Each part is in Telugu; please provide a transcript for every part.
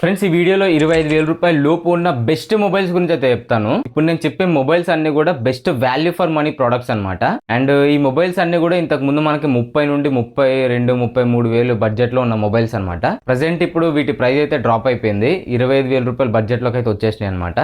ఫ్రెండ్స్, ఈ వీడియోలో 25,000 రూపాయల లోపు ఉన్న బెస్ట్ మొబైల్స్ గురించి అయితే చెప్తాను. ఇప్పుడు నేను చెప్పే మొబైల్స్ అన్ని కూడా best value for money products అన్నమాట. అండ్ ఈ మొబైల్స్ అన్ని కూడా ఇంతకు ముందు మనకి 30 నుండి 32, 33 వేలు బడ్జెట్ లో ఉన్న మొబైల్స్ అన్నమాట. ప్రెసెంట్ ఇప్పుడు వీటి ప్రైస్ అయితే డ్రాప్ అయిపోయింది, 25,000 రూపాయల బడ్జెట్ లోకి అయితే వచ్చేసినాయి అనమాట.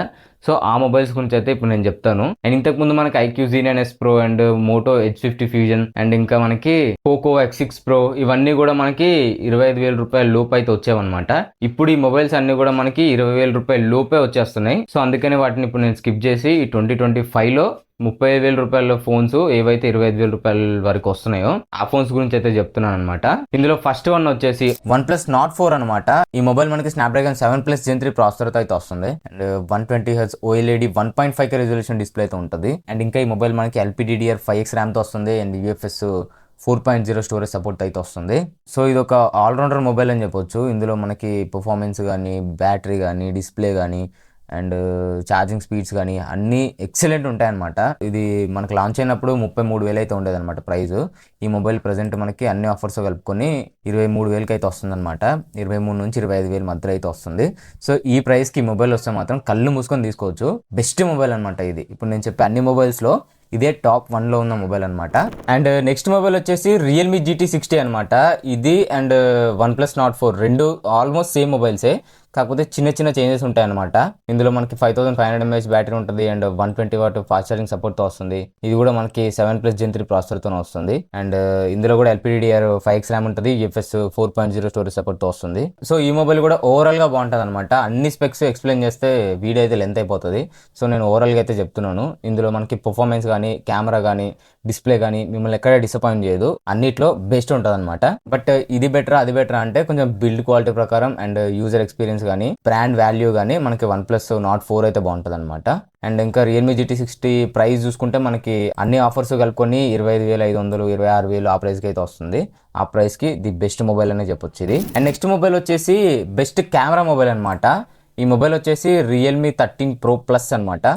సో ఆ మొబైల్స్ గురించి అయితే ఇప్పుడు నేను చెప్తాను. అండ్ ఇంతకు ముందు మనకి IQ Z9S Pro and Moto H50 Fusion and ఇంకా మనకి పోకో X6 Pro ఇవన్నీ కూడా మనకి 25,000 రూపాయల లోపు అయితే వచ్చేవన్నమాట. ఇప్పుడు ఈ మొబైల్స్ అన్ని కూడా మనకి 20,000 రూపాయల లోపే వచ్చేస్తున్నాయి. సో అందుకని వాటిని ఇప్పుడు నేను స్కిప్ చేసి ఈ 2025 లో 35,000 రూపాయల ఫోన్స్ ఏవైతే 25,000 రూపాయల వరకు వస్తున్నాయో ఆ ఫోన్స్ గురించి అయితే చెప్తున్నాను అనమాట. ఇందులో ఫస్ట్ వన్ వచ్చేసి OnePlus Nord 4 అనమాట. ఈ మొబైల్ మనకి Snapdragon 7+ Gen 3 ప్రాసెసర్ అయితే వస్తుంది and 120Hz OLED 1.5K resolution display అయితే ఉంటుంది. అండ్ ఇంకా ఈ మొబైల్ మనకి LPDDR5X ర్యామ్ తో వస్తుంది అండ్ UFS 4.0 స్టోరేజ్ సపోర్ట్ అయితే వస్తుంది. సో ఇది ఒక ఆల్రౌండర్ మొబైల్ అని చెప్పొచ్చు. ఇందులో మనకి పర్ఫార్మెన్స్ కానీ, బ్యాటరీ కానీ, డిస్ప్లే కానీ అండ్ ఛార్జింగ్ స్పీడ్స్ కానీ అన్నీ ఎక్సలెంట్ ఉంటాయన్నమాట. ఇది మనకు లాంచ్ అయినప్పుడు 33,000 అయితే ఉండేదన్నమాట ప్రైస్. ఈ మొబైల్ ప్రజెంట్ మనకి అన్ని ఆఫర్స్ కలుపుకొని 23,000కి అయితే వస్తుంది అనమాట. 23 నుంచి 25,000 మధ్యలో అయితే వస్తుంది. సో ఈ ప్రైస్కి మొబైల్ వస్తే మాత్రం కళ్ళు మూసుకొని తీసుకోవచ్చు. బెస్ట్ మొబైల్ అనమాట ఇది. ఇప్పుడు నేను చెప్పే అన్ని మొబైల్స్లో ఇదే టాప్ 1లో ఉన్న మొబైల్ అనమాట. అండ్ నెక్స్ట్ మొబైల్ వచ్చేసి Realme GT60 అనమాట. ఇది అండ్ OnePlus Nord 4 రెండు ఆల్మోస్ట్ సేమ్ మొబైల్సే, కాకపోతే చిన్న చిన్న చేంజెస్ ఉంటాయి అనమాట. ఇందులో మనకి 5500 mAh బ్యాటరీ ఉంటుంది అండ్ 120W ఫాస్ట్ ఛార్జింగ్ సపోర్ట్తో వస్తుంది. ఇది కూడా మనకి 7+ Gen 3 ప్రాసెసర్తో వస్తుంది. అండ్ ఇందులో కూడా LPDDR5X ర్యామ్ ఉంటుంది, UFS 4.0 స్టోరేజ్ సపోర్ట్తో వస్తుంది. సో ఈ మొబైల్ కూడా ఓవరాల్గా బాగుంటుంది అనమాట. అన్ని స్పెక్స్ ఎక్స్ప్లెయిన్ చేస్తే వీడియో అయితే లెంత్ అయిపోతుంది. సో నేను ఓవరాల్గా అయితే చెప్తున్నాను. ఇందులో మనకి పర్ఫార్మెన్స్ కానీ, కెమెరా కానీ, డిస్ప్లే కానీ మిమ్మల్ని ఎక్కడ డిసప్పాయింట్ చేయదు. అన్నిట్లో బెస్ట్ ఉంటుంది అనమాట. బట్ ఇది బెటరా అది బెటరా అంటే కొంచెం బిల్డ్ క్వాలిటీ ప్రకారం అండ్ యూజర్ ఎక్స్పీరియన్స్ కానీ, బ్రాండ్ వాల్యూ కానీ మనకి OnePlus Nord 4 అయితే బాగుంటుంది అనమాట. అండ్ ఇంకా Realme GT60 ప్రైస్ చూసుకుంటే మనకి అన్ని ఆఫర్స్ కలుపుకొని 25,500, 26,000 ఆ ప్రైస్కి అయితే వస్తుంది. ఆ ప్రైస్కి ది బెస్ట్ మొబైల్ అనే చెప్పొచ్చు ఇది. అండ్ నెక్స్ట్ మొబైల్ వచ్చేసి బెస్ట్ కెమెరా మొబైల్ అనమాట. ఈ మొబైల్ వచ్చేసి Realme 13 Pro Plus అనమాట.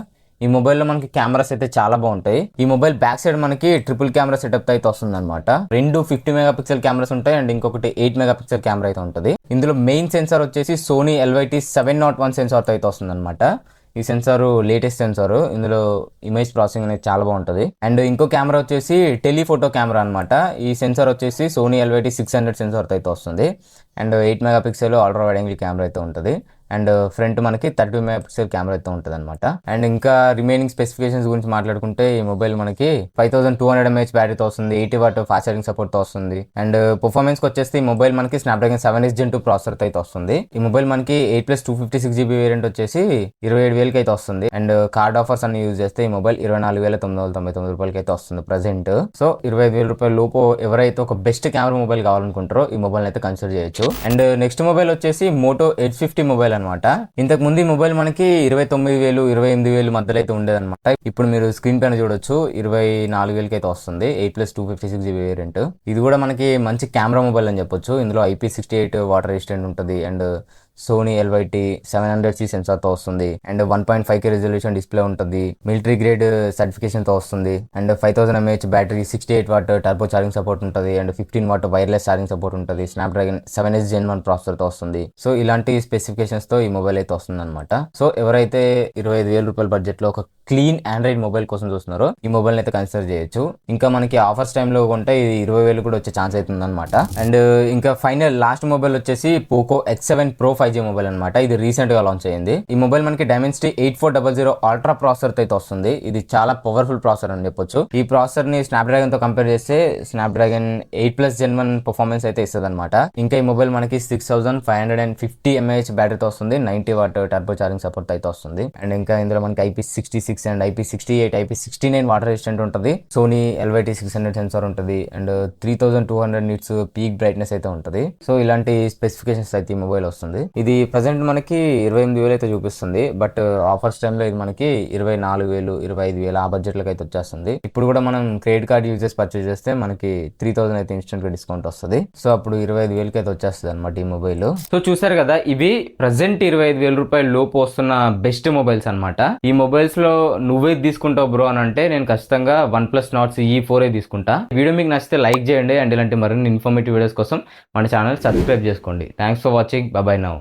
ఈ మొబైల్లో మనకి కెమెరాస్ అయితే చాలా బాగుంటాయి. ఈ మొబైల్ బ్యాక్ సైడ్ మనకి ట్రిపుల్ కెమెరా సెటప్ అయితే వస్తుంది అనమాట. 2 50 మెగాపిక్సెల్ కెమెరాస్ ఉంటాయి అండ్ ఇంకొకటి 8 మెగాపిక్సెల్ కెమెరా అయితే ఉంటుంది. ఇందులో మెయిన్ సెన్సార్ వచ్చేసి Sony LYT 701 సెన్సార్ అయితే వస్తుంది అనమాట. ఈ సెన్సార్ లేటెస్ట్ సెన్సార్. ఇందులో ఇమేజ్ ప్రాసెసింగ్ అనేది చాలా బాగుంటుంది. అండ్ ఇంకో కెమెరా వచ్చేసి టెలిఫోటో కెమెరా అనమాట. ఈ సెన్సార్ వచ్చేసి Sony LYT 600 సెన్సార్ అయితే వస్తుంది and 8 megapixel ultra wide angle camera అయితే ఉంటుంది. అండ్ ఫ్రంట్ మనకి 30 మెగాపిక్సెల్ కెమెరా అయితే ఉంటుంది అనమాట. అండ్ ఇంకా రిమైనింగ్ స్పెసిఫికేషన్స్ గురించి మాట్లాడుకుంటే ఈ మొబైల్ మనకి 5200 mAh బ్యాటరీతో వస్తుంది, 80W ఫాస్ట్ ఛార్జింగ్ సపోర్ట్తో వస్తుంది. అండ్ పర్ఫార్మెన్స్ వచ్చేసి ఈ మొబైల్ మనకి Snapdragon 7 Gen 2 ప్రాసెసర్ అయితే వస్తుంది. ఈ మొబైల్ మనకి 8+256GB వేరియంట్ వచ్చేసి 27,000కి అయితే వస్తుంది. అండ్ కార్డ్ ఆఫర్స్ అన్ని యూజ్ చేస్తే ఈ మొబైల్ 24,999 రూపాయలకి అయితే వస్తుంది ప్రెసెంట్. సో 25,000 రూపాయల లోపు ఎవరైతే ఒక బెస్ట్ కెమెరా మొబైల్ కావాలనుకుంటారో ఈ మొబైల్ అయితే కన్సిడర్ చేయొచ్చు. అండ్ నెక్స్ట్ మొబైల్ వచ్చేసి మోటో H50 మొబైల్ అనమాట. ఇంతకు ముందు ఈ మొబైల్ మనకి 29,000, 28,000 మధ్యలో అయితే ఉండేదన్నమాట. ఇప్పుడు మీరు స్క్రీన్ పైన చూడొచ్చు 24,000కి అయితే వస్తుంది 8+256GB వేరియంట్. ఇది కూడా మనకి మంచి కెమెరా మొబైల్ అని చెప్పొచ్చు. ఇందులో IP68 వాటర్ రెసిస్టెంట్ ఉంటుంది అండ్ Sony LYT 700C సెన్సార్తో వస్తుంది అండ్ 1.5K రెజల్యూషన్ డిస్ప్లే ఉంటుంది. మిలిటరీ గ్రేడ్ సర్టిఫికేషన్తో వస్తుంది and 5000 mAh battery, 68W turbo charging support ఉంటుంది and 15W wireless charging support ఉంటుంది. Snapdragon 7 Gen 1 ప్రాసెసర్తో వస్తుంది. సో ఇలాంటి స్పెసిఫికేషన్స్తో ఈ మొబైల్ అయితే వస్తుంది అనమాట. సో ఎవరైతే 25,000 రూపాయల బడ్జెట్లో ఒక క్లీన్ ఆండ్రాయిడ్ మొబైల్ కోసం చూస్తున్నారో ఈ మొబైల్ అయితే కన్సిడర్ చేయొచ్చు. ఇంకా మనకి ఆఫర్స్ టైంలో కొంటే ఇది 20,000 కూడా వచ్చే ఛాన్స్ అవుతుంది అనమాట. అండ్ ఇంకా ఫైనల్ లాస్ట్ మొబైల్ వచ్చేసి Poco X7 Pro 5G mobile అనమాట. ఇది రీసెంట్ గా లాంచ్ అయ్యింది. ఈ మొబైల్ మనకి Dimensity 8400 అల్ట్రా ప్రాసెసర్ అయితే వస్తుంది. ఇది చాలా పవర్ఫుల్ ప్రాసెసర్ అని చెప్పొచ్చు. ఈ ప్రాసెసర్ ని Snapdragon తో కంపేర్ చేస్తే Snapdragon 8+ Gen 1 పర్ఫార్మెన్స్ అయితే ఇస్తుంది అనమాట. ఇంకా ఈ మొబైల్ మనకి 6550 mAh బ్యాటరీతో వస్తుంది, 90W టర్బో ఛార్జింగ్ సపోర్ట్ అయితే వస్తుంది. అండ్ ఇంకా ఇందులో మనకి IP66 and IP68, IP69 water resistant ఉంటుంది. Sony LYT 600 సెన్సార్ ఉంటుంది అండ్ 3200 nits పీక్ బ్రైట్నెస్ అయితే ఉంటుంది. సో ఇలాంటి స్పెసిఫికేషన్స్ అయితే ఈ మొబైల్ వస్తుంది. ఇది ప్రెసెంట్ మనకి 28,000 అయితే చూపిస్తుంది. బట్ ఆఫర్స్ టైంలో ఇది మనకి 24,000, 25,000 ఆ బడ్జెట్లకు అయితే వచ్చేస్తుంది. ఇప్పుడు కూడా మనం క్రెడిట్ కార్డ్ యూజ్ చేసి పర్చేస్ చేస్తే మనకి 3,000 అయితే ఇన్స్టెంట్ గా డిస్కౌంట్ వస్తుంది. సో అప్పుడు 25,000కి అయితే వచ్చేస్తుంది అనమాట ఈ మొబైల్. సో చూసారు కదా, ఇవి ప్రెసెంట్ 25,000 రూపాయల లోపు వస్తున్న బెస్ట్ మొబైల్స్ అనమాట. ఈ మొబైల్స్ లో నువ్వే తీసుకుంటావు బ్రో అని అంటే నేను ఖచ్చితంగా OnePlus Nord CE4 తీసుకుంటా. వీడియో మీకు నచ్చితే లైక్ చేయండి అండ్ ఇలాంటి మరిన్ని ఇన్ఫర్మేటివ్ వీడియోస్ కోసం మన ఛానల్ సబ్స్క్రైబ్ చేసుకోండి. Thanks for watching. By by now.